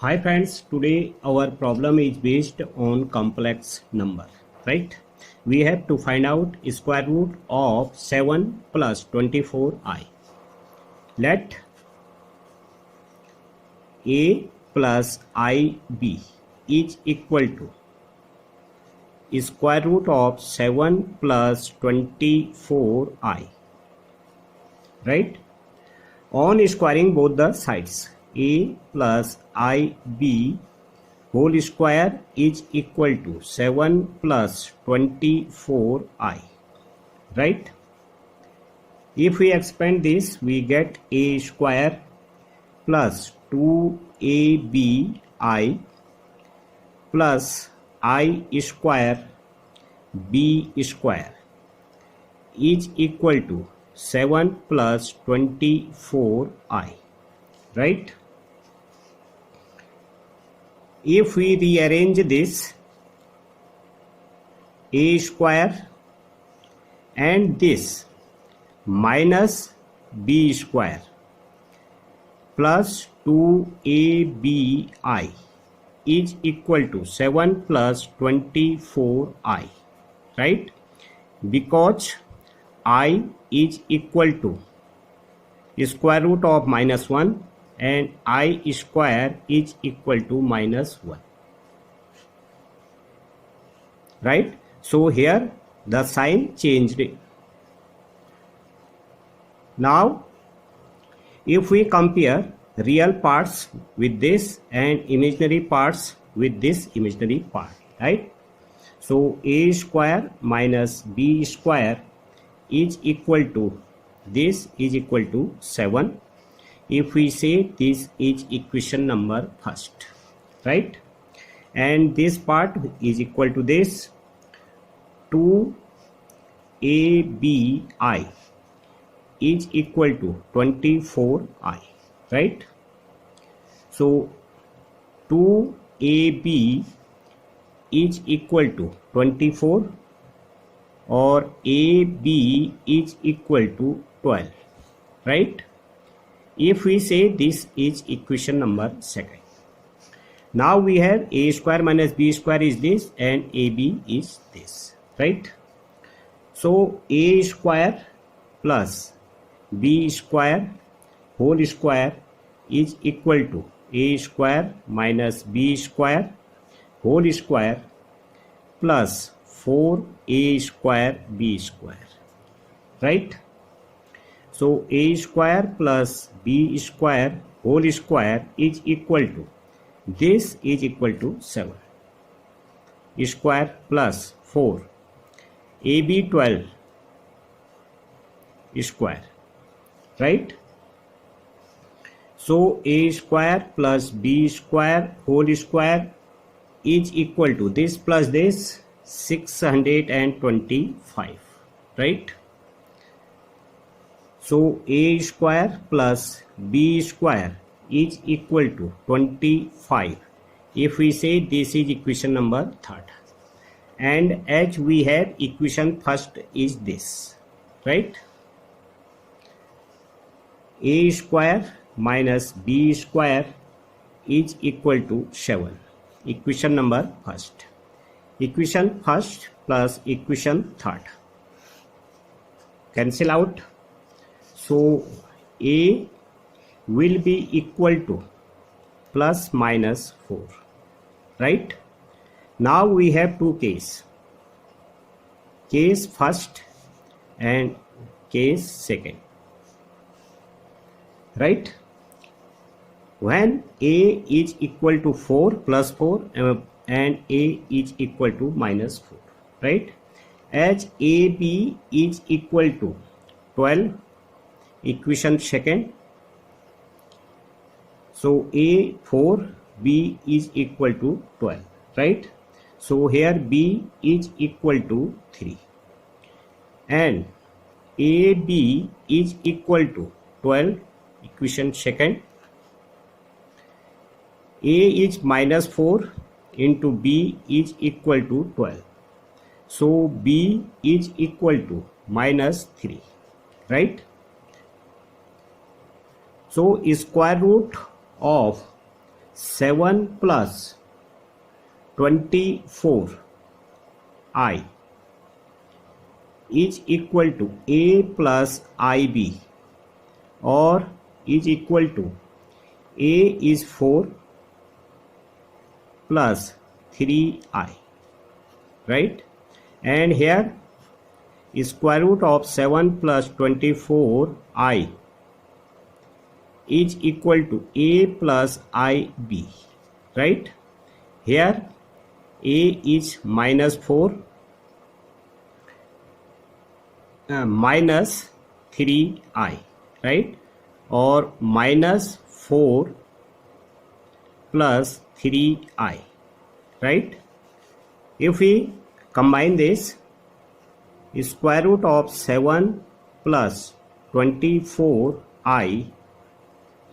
Hi friends, today our problem is based on complex number, right? We have to find out square root of 7 plus 24i. Let a plus ib is equal to square root of 7 plus 24i, right? On squaring both the sides, a plus ib whole square is equal to 7 plus 24i, right? If we expand this, we get a square plus 2abi plus I square b square is equal to 7 plus 24i, right? If we rearrange this, a square and this minus b square plus 2abi is equal to 7 plus 24i, right? Because I is equal to square root of minus 1 and I square is equal to minus 1, right? So here the sign changed. Now if we compare real parts with this and imaginary parts with this imaginary part, right? So a square minus b square is equal to, this is equal to 7. If we say this is equation number first, right? And this part is equal to this 2abi is equal to 24i, right? So 2ab is equal to 24 or ab is equal to 12, right? If we say this is equation number second. Now we have a square minus b square is this and ab is this, right? So a square plus b square whole square is equal to a square minus b square whole square plus 4a square b square, right? So a square plus b square whole square is equal to, this is equal to 7 square plus 4 ab 12 square, right? So a square plus b square whole square is equal to this plus this 625, right? So a square plus b square is equal to 25. If we say this is equation number third, and as we have equation first is this, right? A square minus b square is equal to 7. Equation number first. Equation first plus equation third cancel out. So a will be equal to plus minus 4, right? Now we have two cases, case first and case second, right? When a is equal to 4 plus 4 and a is equal to minus 4, right? As ab is equal to 12, equation second, so a 4 b is equal to 12, right? So here b is equal to 3 and ab is equal to 12, equation second. A is minus 4 into b is equal to 12, so b is equal to minus 3, right? So square root of 7 plus 24i is equal to a plus ib, or is equal to a is 4 plus 3i, right? And here square root of 7 plus 24i is equal to a plus ib, right? Here a is minus 4 minus 3i, right? Or minus 4 plus 3i, right? If we combine this, square root of 7 plus 24i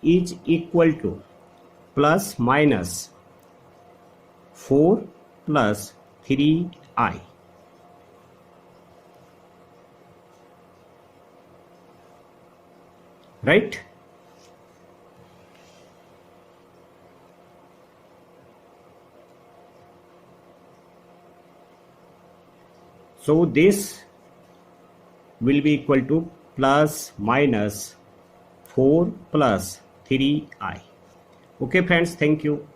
is equal to plus minus 4 plus 3i, right? So this will be equal to plus minus 4 plus 3i. Okay friends, thank you.